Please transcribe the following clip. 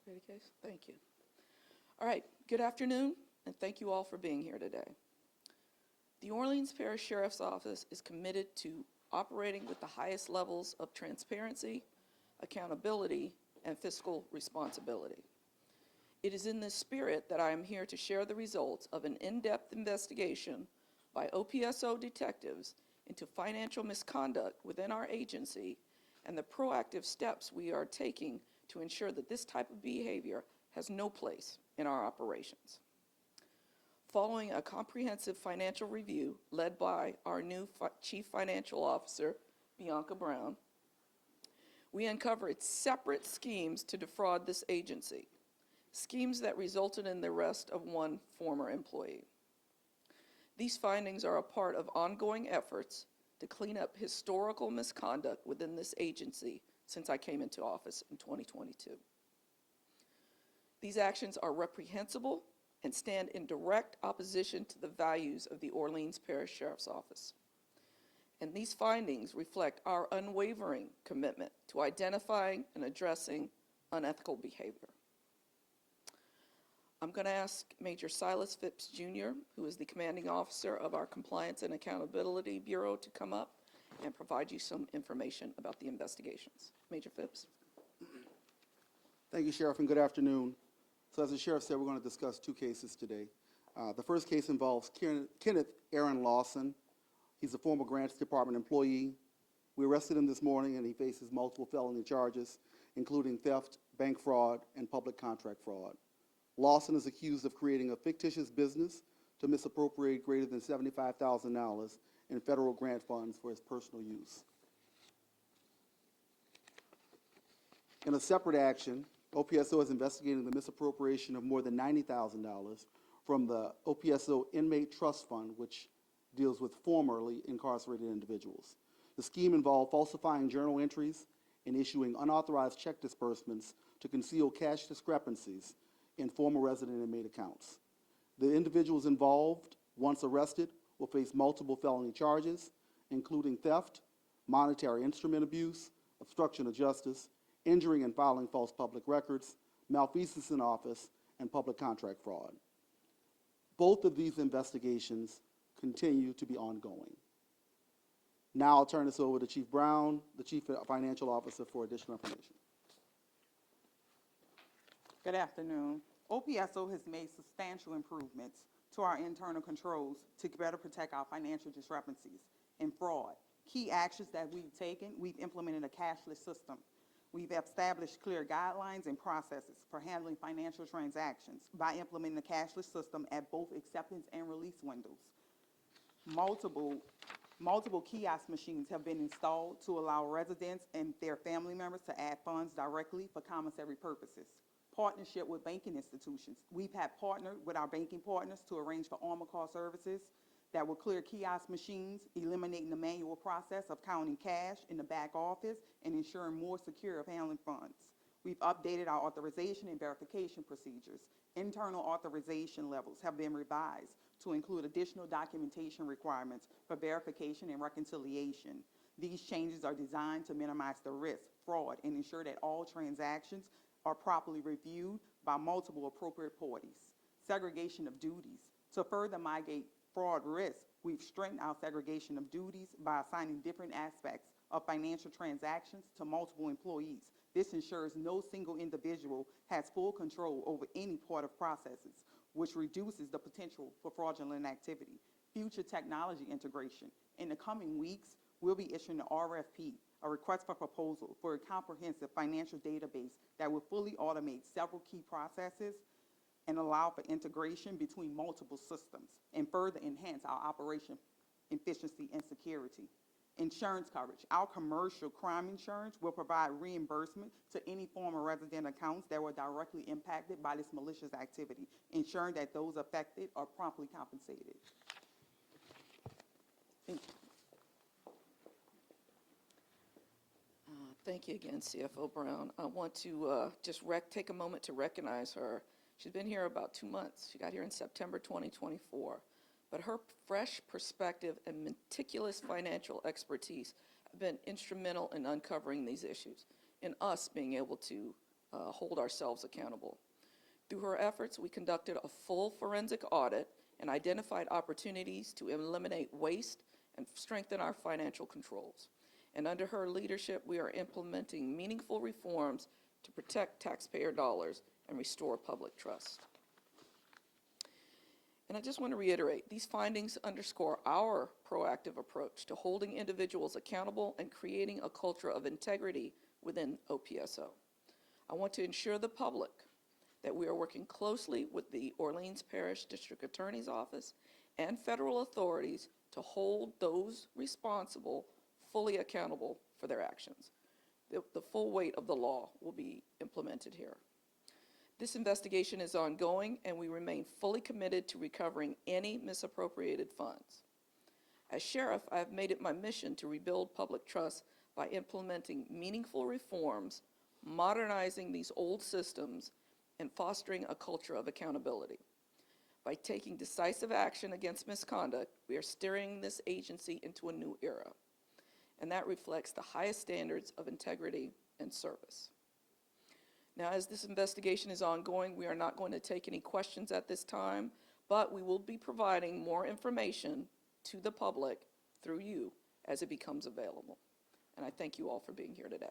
Ready, Case? Thank you. All right, good afternoon, and thank you all for being here today. The Orleans Parish Sheriff's Office is committed to operating with the highest levels of transparency, accountability, and fiscal responsibility. It is in this spirit that I am here to share the results of an in-depth investigation by OPSO detectives into financial misconduct within our agency and the proactive steps we are taking to ensure that this type of behavior has no place in our operations. Following a comprehensive financial review led by our new Chief Financial Officer, Bianca Brown, we uncovered separate schemes to defraud this agency, schemes that resulted in the arrest of one former employee. These findings are a part of ongoing efforts to clean up historical misconduct within this agency since I came into office in 2022. These actions are reprehensible and stand in direct opposition to the values of the Orleans Parish Sheriff's Office. And these findings reflect our unwavering commitment to identifying and addressing unethical behavior. I'm going to ask Major Silas Phipps Jr., who is the commanding officer of our Compliance and Accountability Bureau, to come up and provide you some information about the investigations. Major Phipps. Thank you, Sheriff, and good afternoon. So as the Sheriff said, we're going to discuss two cases today. The first case involves Kenneth Aaron Lawson. He's a former Grants Department employee. We arrested him this morning, and he faces multiple felony charges, including theft, bank fraud, and public contract fraud. Lawson is accused of creating a fictitious business to misappropriate greater than $75,000 in federal grant funds for his personal use. In a separate action, OPSO is investigating the misappropriation of more than $90,000 from the OPSO Inmate Trust Fund, which deals with formerly incarcerated individuals. The scheme involved falsifying journal entries and issuing unauthorized check disbursements to conceal cash discrepancies in former resident inmate accounts. The individuals involved, once arrested, will face multiple felony charges, including theft, monetary instrument abuse, obstruction of justice, injuring and filing false public records, malfeasance in office, and public contract fraud. Both of these investigations continue to be ongoing. Now I'll turn this over to Chief Brown, the Chief Financial Officer, for additional information. Good afternoon. OPSO has made substantial improvements to our internal controls to better protect our financial discrepancies and fraud. Key actions that we've taken: we've implemented a cashless system. We've established clear guidelines and processes for handling financial transactions by implementing a cashless system at both acceptance and release windows. Multiple kiosk machines have been installed to allow residents and their family members to add funds directly for commissary purposes. Partnership with banking institutions. We've had partnered with our banking partners to arrange for armor call services that will clear kiosk machines, eliminating the manual process of counting cash in the back office and ensuring more secure of handling funds. We've updated our authorization and verification procedures. Internal authorization levels have been revised to include additional documentation requirements for verification and reconciliation. These changes are designed to minimize the risk, fraud, and ensure that all transactions are properly reviewed by multiple appropriate parties. Segregation of duties. To further mitigate fraud risk, we've strengthened our segregation of duties by assigning different aspects of financial transactions to multiple employees. This ensures no single individual has full control over any part of processes, which reduces the potential for fraudulent activity. Future technology integration. In the coming weeks, we'll be issuing an RFP, a request for proposal, for a comprehensive financial database that will fully automate several key processes and allow for integration between multiple systems and further enhance our operation efficiency and security. Insurance coverage. Our commercial crime insurance will provide reimbursement to any former resident accounts that were directly impacted by this malicious activity, ensuring that those affected are promptly compensated. Thank you. Thank you again, CFO Brown. I want to just take a moment to recognize her. She's been here about 2 months. She got here in September 2024. But her fresh perspective and meticulous financial expertise have been instrumental in uncovering these issues and us being able to hold ourselves accountable. Through her efforts, we conducted a full forensic audit and identified opportunities to eliminate waste and strengthen our financial controls. And under her leadership, we are implementing meaningful reforms to protect taxpayer dollars and restore public trust. And I just want to reiterate, these findings underscore our proactive approach to holding individuals accountable and creating a culture of integrity within OPSO. I want to ensure the public that we are working closely with the Orleans Parish District Attorney's Office and federal authorities to hold those responsible fully accountable for their actions. The full weight of the law will be implemented here. This investigation is ongoing, and we remain fully committed to recovering any misappropriated funds. As sheriff, I have made it my mission to rebuild public trust by implementing meaningful reforms, modernizing these old systems, and fostering a culture of accountability. By taking decisive action against misconduct, we are steering this agency into a new era, and that reflects the highest standards of integrity and service. Now, as this investigation is ongoing, we are not going to take any questions at this time, but we will be providing more information to the public through you as it becomes available. And I thank you all for being here today.